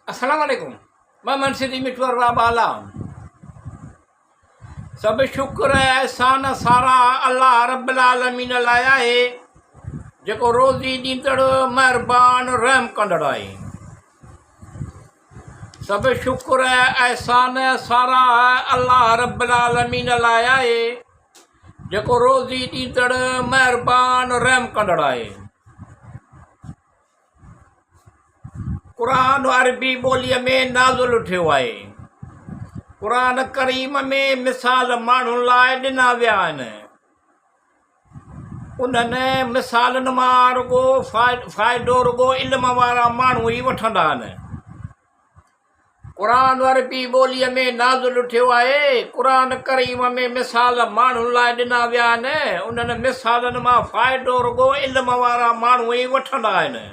अस्सलाम वालेकुम। मैं मनसिदी मिठवर बाला। सब शुक्र एहसान सारा अल्लाह रब्बुल आलमीन लाइ आहे जेको रोज़ी ॾींदड़ महिरबान रहम कंदड़ आहे। सब शुक्र एहसान सारा अल्लाह रब्बुल आलमीन लाइ आहे जेको रोज़ी ॾींदड़ महिरबान रहम कंदड़ आहे। क़ुरान अरबी ॿोलीअ में नाज़िल थियो आहे। क़ुरान करीम में मिसाल माण्हुनि लाइ ॾिना विया आहिनि। उन्हनि मिसालनि मां रुॻो फ़ाइदो रुॻो इल्म वारा माण्हू ई वठंदा आहिनि। क़ुरान अरबी ॿोलीअ में नाज़िल थियो आहे। क़ुरान करीम में मिसाल माण्हुनि लाइ ॾिना विया आहिनि। उन्हनि मिसालनि मां फ़ाइदो रुॻो इल्म वारा माण्हू ई वठंदा आहिनि।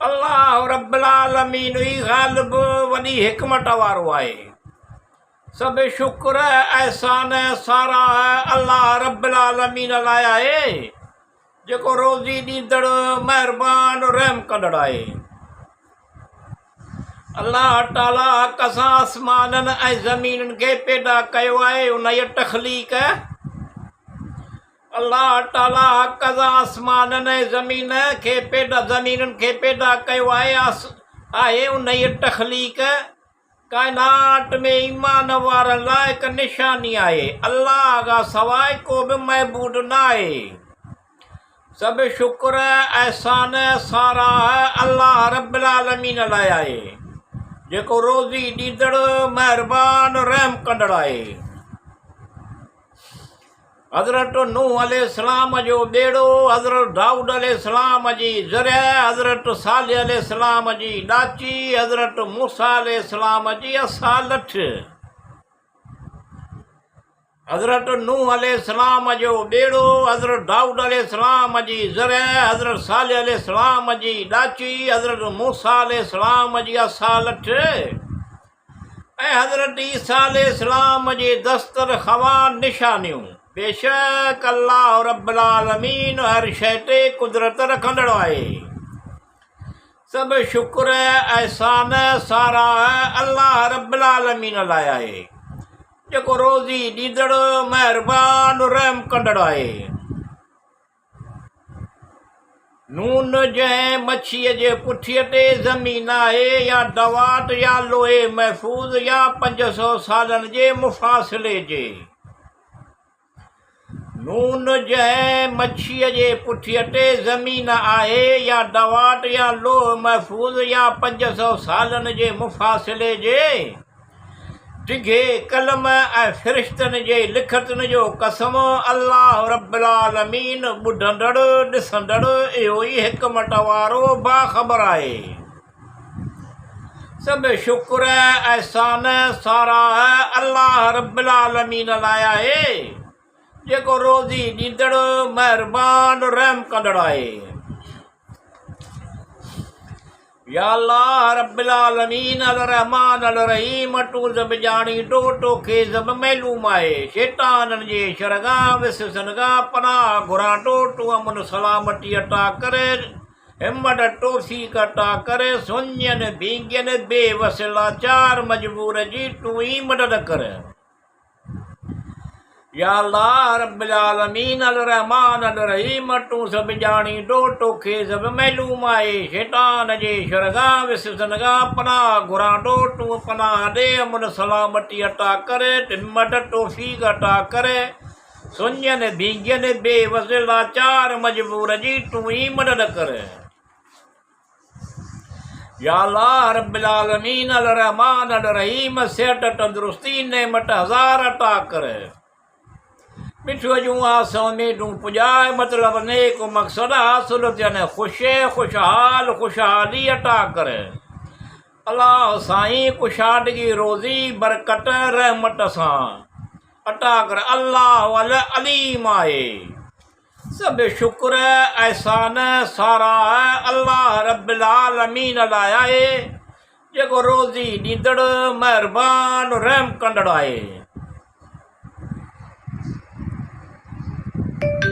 अल्लाह रब्बुल आलमीन ई ग़ालिब वॾी हिकमत वारो आहे। सब शुक्र एहसान सारा अल्लाह रब्बुल आलमीन लाइ आहे जेको रोज़ी ॾींदड़ महिरबान रहम कंदड़ आहे। अल्लाह ताला कसां आसमाननि ऐं ज़मीननि खे पैदा कयो आहे। उन जी तख़लीक़ अल्लाह ताला कज़ा आसमाननि ऐं ज़मीननि खे पैदा कयो आहे। उन जी तख़लीक़ काइनात में ईमान वारनि लाइ हिकु निशानी आहे। अल्लाह खां सवाइ को बि महबूद न आहे। सब शुक्र एहसान सारा अल्लाह रब्बुल आलमीन लाइ आहे जेको रोज़ी ॾींदड़ महिरबान रहम कंदड़ आहे। हज़रत नूह अलैहिस्सलाम जो ॿेड़ो, हज़रत दाऊद अलैहिस्सलाम जी ज़रिया, हज़रत सालिह अलैहिस्सलाम जी ॾाची, हज़रत मूसा अलैहिस्सलाम जी असालठ। हज़रत नूह अलैहिस्सलाम जो ॿेड़ो, हज़रत दाऊद अलैहिस्सलाम जी ज़रिया, हज़रत सालिह अलैहिस्सलाम जी ॾाची, हज़रत मूसा अलैहिस्सलाम जी असालठ ऐं हज़रत ईसा अलैहिस्सलाम जी दस्तर ख़वान निशानियूं। बेशक अल्लाह रब्बुल आलमीन हर शइ ते कुदरत रखंदड़ आहे। सब शुक्र एहसान सारा अल्लाह रब्बुल आलमीन लाइ आहे जेको रोज़ी ॾींदड़ महिरबान रहम कंदड़ आहे। नून जंहिं मच्छीअ जे पुठीअ ते ज़मीन आहे या दवात या लोहे महफ़ूज़ या 500 सालनि जे मुफ़ासिले जे। नून जंहिं मच्छीअ जे पुठीअ ते ज़मीन आहे या दवात या लोह महफ़ूज़ या 500 सालनि जे मुफ़ासिले जे। डिघे कलम ऐं फ़रिश्तनि जे लिखतनि जो कसम अल्लाह रब्बुल आलमीन ॿुधंदड़ ॾिसंदड़ इहो ई हिकमत वारो बाख़बर आहे। सब शुक्र एहसान सारा अल्लाह रब्बुल आलमीन लाइ आहे जेको रोज़ी ॾींदड़ महिरबान रहम कंदड़ आहे। या अल्लाह रब्बुल आलमीन अल रहमान अल रहीम तूं सभु ॼाणींदो, तोखे सभु मालूम आहे। शैताननि जे शरगाह विसवसनि खां पनाह घुरां थो। तूं अमन सलामती अता करे, हिम्मत तौफ़ीक़ अता करे। सुञनि भींगनि बेवस लाचार मजबूर जी तूं ई मदद कर। या अल्लाह रब्बुल आलमीन अल रहमान अल रहीम तूं सभु ॼाणींदो, तोखे सभु मालूम आहे। शैतान जे शरगाह विसवसनि खां पनाह घुरां थो। तूं पनाह ॾे, अमन सलामती अता करे, हिम्मत तौफ़ीक़ अता करे। सुञनि भींगनि बेवस लाचार मजबूर जी तूं ई मदद कर। या अल्लाह रब्बुल आलमीन अल रहमान अल रहीम सेहत तंदुरुस्ती नेमत हज़ार अता कर। मिठियूं जूं आसां में तूं पुॼाए, मतिलब नेक मक़सद हासिल थियनि। खुशहाल खुशहाली अता कर। अल्लाह साईं कुशादगी रोज़ी बरकत रहमत सां अता कर। अल्लाह अल अलीम आहे। सब शुक्र एहसान सारा अल्लाह रब्बुल आलमीन लाइ आहे जेको रोज़ी ॾींदड़ महिरबान रहम कंदड़ आहे।